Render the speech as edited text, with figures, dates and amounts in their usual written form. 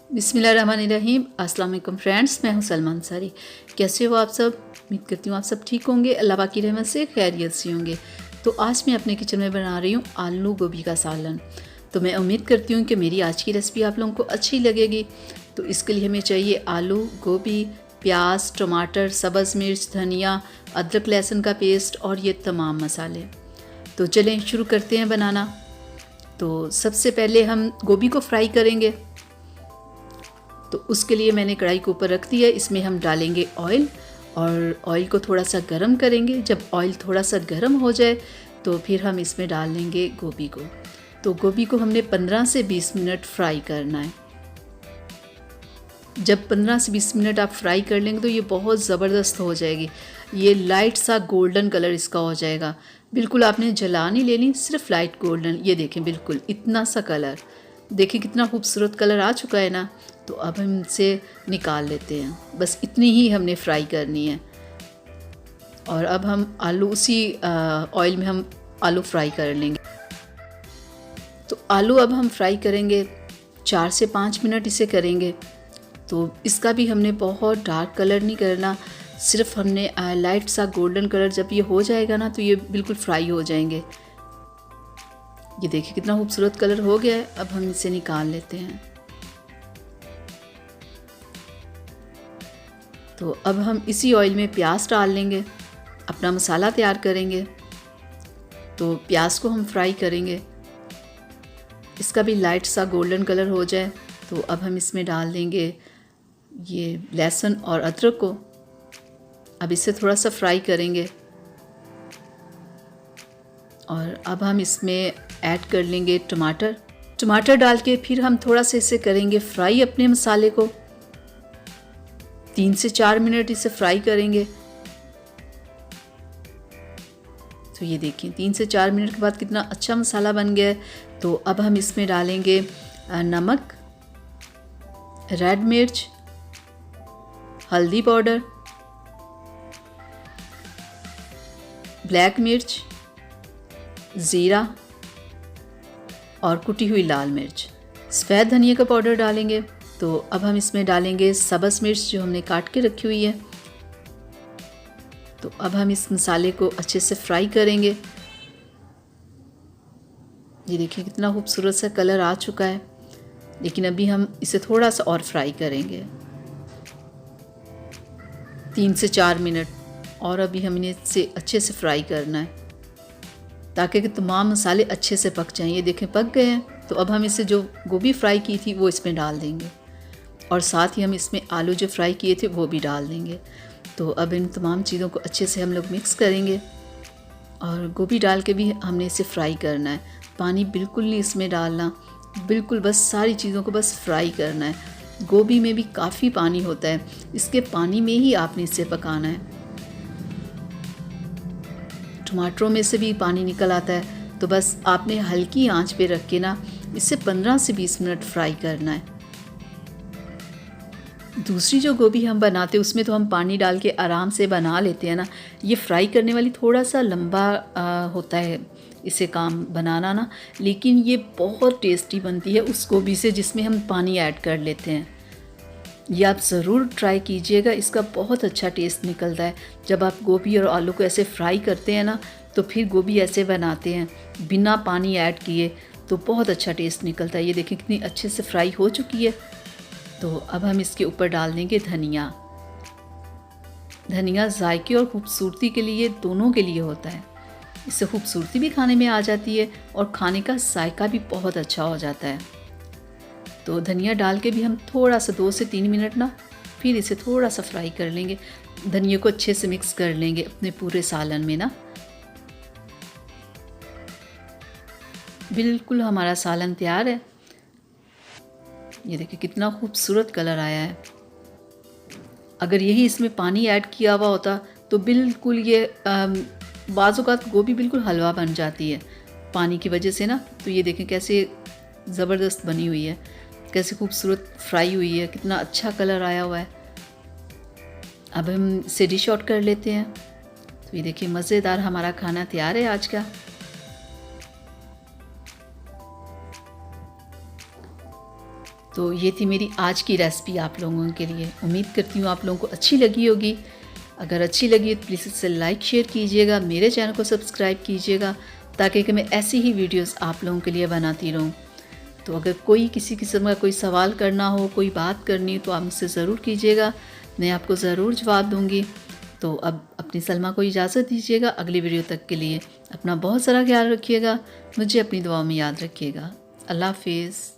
बिस्मिल्लाहिर्रहमानिर्रहीम। अस्सलाम वालेकुम फ्रेंड्स, मैं हूं सलमा अंसारी। कैसे हो आप सब? उम्मीद करती हूँ आप सब ठीक होंगे, अल्लाह पाक की रहमत से खैरियत से होंगे। तो आज मैं अपने किचन में बना रही हूँ आलू गोभी का सालन। तो मैं उम्मीद करती हूँ कि मेरी आज की रेसिपी आप लोगों को अच्छी लगेगी। तो इसके लिए हमें चाहिए आलू, गोभी, प्याज, टमाटर, सब्ज़ मिर्च, धनिया, अदरक लहसुन का पेस्ट और ये तमाम मसाले। तो चलें शुरू करते हैं बनाना। तो सबसे पहले हम गोभी को फ्राई करेंगे। तो उसके लिए मैंने कढ़ाई को ऊपर रख दिया। इसमें हम डालेंगे ऑयल और ऑयल को थोड़ा सा गर्म करेंगे। जब ऑयल थोड़ा सा गर्म हो जाए तो फिर हम इसमें डाल लेंगे गोभी को। तो गोभी को हमने 15 से 20 मिनट फ्राई करना है। जब 15 से 20 मिनट आप फ्राई कर लेंगे तो ये बहुत ज़बरदस्त हो जाएगी। ये लाइट सा गोल्डन कलर इसका हो जाएगा। बिल्कुल आपने जला नहीं लेनी, सिर्फ लाइट गोल्डन। ये देखें, बिल्कुल इतना सा कलर, देखिए कितना खूबसूरत कलर आ चुका है ना। तो अब हम इसे निकाल लेते हैं। बस इतनी ही हमने फ्राई करनी है। और अब हम आलू उसी ऑयल में हम आलू फ्राई कर लेंगे। तो आलू अब हम फ्राई करेंगे 4 से 5 मिनट इसे करेंगे। तो इसका भी हमने बहुत डार्क कलर नहीं करना, सिर्फ हमने लाइट सा गोल्डन कलर जब ये हो जाएगा ना तो ये बिल्कुल फ्राई हो जाएंगे। ये देखिए कितना खूबसूरत कलर हो गया है। अब हम इसे निकाल लेते हैं। तो अब हम इसी ऑयल में प्याज डाल लेंगे, अपना मसाला तैयार करेंगे। तो प्याज को हम फ्राई करेंगे, इसका भी लाइट सा गोल्डन कलर हो जाए। तो अब हम इसमें डाल देंगे ये लहसुन और अदरक को। अब इसे थोड़ा सा फ्राई करेंगे और अब हम इसमें ऐड कर लेंगे टमाटर डाल के फिर हम थोड़ा सा इसे करेंगे फ्राई अपने मसाले को। 3 से 4 मिनट इसे फ्राई करेंगे। तो ये देखिए 3 से 4 मिनट के बाद कितना अच्छा मसाला बन गया है। तो अब हम इसमें डालेंगे नमक, रेड मिर्च, हल्दी पाउडर, ब्लैक मिर्च, ज़ीरा और कुटी हुई लाल मिर्च। सफ़ेद धनिया का पाउडर डालेंगे। तो अब हम इसमें डालेंगे सब्ज़ मिर्च जो हमने काट के रखी हुई है। तो अब हम इस मसाले को अच्छे से फ्राई करेंगे। ये देखिए कितना खूबसूरत सा कलर आ चुका है, लेकिन अभी हम इसे थोड़ा सा और फ्राई करेंगे 3 से 4 मिनट। और अभी हमने इसे अच्छे से फ्राई करना है ताकि तमाम मसाले अच्छे से पक जाएं। ये देखें पक गए हैं। तो अब हम इसे जो गोभी फ्राई की थी वो इसमें डाल देंगे और साथ ही हम इसमें आलू जो फ्राई किए थे वो भी डाल देंगे। तो अब इन तमाम चीज़ों को अच्छे से हम लोग मिक्स करेंगे और गोभी डाल के भी हमने इसे फ्राई करना है। पानी बिल्कुल नहीं इसमें डालना, बिल्कुल बस सारी चीज़ों को बस फ्राई करना है। गोभी में भी काफ़ी पानी होता है, इसके पानी में ही आपने इसे पकाना है। टमाटरों में से भी पानी निकल आता है। तो बस आपने हल्की आंच पे रख के ना इसे 15 से 20 मिनट फ्राई करना है। दूसरी जो गोभी हम बनाते हैं उसमें तो हम पानी डाल के आराम से बना लेते हैं ना। ये फ्राई करने वाली थोड़ा सा लंबा होता है इसे काम बनाना ना, लेकिन ये बहुत टेस्टी बनती है उस गोभी से जिसमें हम पानी ऐड कर लेते हैं। ये आप ज़रूर ट्राई कीजिएगा, इसका बहुत अच्छा टेस्ट निकलता है। जब आप गोभी और आलू को ऐसे फ्राई करते हैं ना तो फिर गोभी ऐसे बनाते हैं बिना पानी ऐड किए तो बहुत अच्छा टेस्ट निकलता है। ये देखिए कितनी अच्छे से फ्राई हो चुकी है। तो अब हम इसके ऊपर डाल देंगे धनिया। धनिया जायके और खूबसूरती के लिए, दोनों के लिए होता है। इससे खूबसूरती भी खाने में आ जाती है और खाने का जायका भी बहुत अच्छा हो जाता है। तो धनिया डाल के भी हम थोड़ा सा 2 से 3 मिनट ना फिर इसे थोड़ा सा फ्राई कर लेंगे। धनिया को अच्छे से मिक्स कर लेंगे अपने पूरे सालन में ना। बिल्कुल हमारा सालन तैयार है। ये देखिए कितना खूबसूरत कलर आया है। अगर यही इसमें पानी ऐड किया हुआ होता तो बिल्कुल ये बाज़ औक़ात गोभी बिल्कुल हलवा बन जाती है पानी की वजह से ना। तो ये देखें कैसे ज़बरदस्त बनी हुई है, कैसे खूबसूरत फ्राई हुई है, कितना अच्छा कलर आया हुआ है। अब हम इसे डिश आउट कर लेते हैं। तो ये देखिए मज़ेदार हमारा खाना तैयार है आज का। तो ये थी मेरी आज की रेसिपी आप लोगों के लिए। उम्मीद करती हूँ आप लोगों को अच्छी लगी होगी। अगर अच्छी लगी तो प्लीज़ इसे लाइक शेयर कीजिएगा, मेरे चैनल को सब्सक्राइब कीजिएगा ताकि कि मैं ऐसी ही वीडियोस आप लोगों के लिए बनाती रहूँ। तो अगर कोई किसी किस्म का कोई सवाल करना हो, कोई बात करनी हो तो आप मुझसे ज़रूर कीजिएगा, मैं आपको ज़रूर जवाब दूँगी। तो अब अपनी सलमा को इजाज़त दीजिएगा अगली वीडियो तक के लिए। अपना बहुत सारा ख्याल रखिएगा, मुझे अपनी दुआओं में याद रखिएगा। अल्लाह हाफिज़।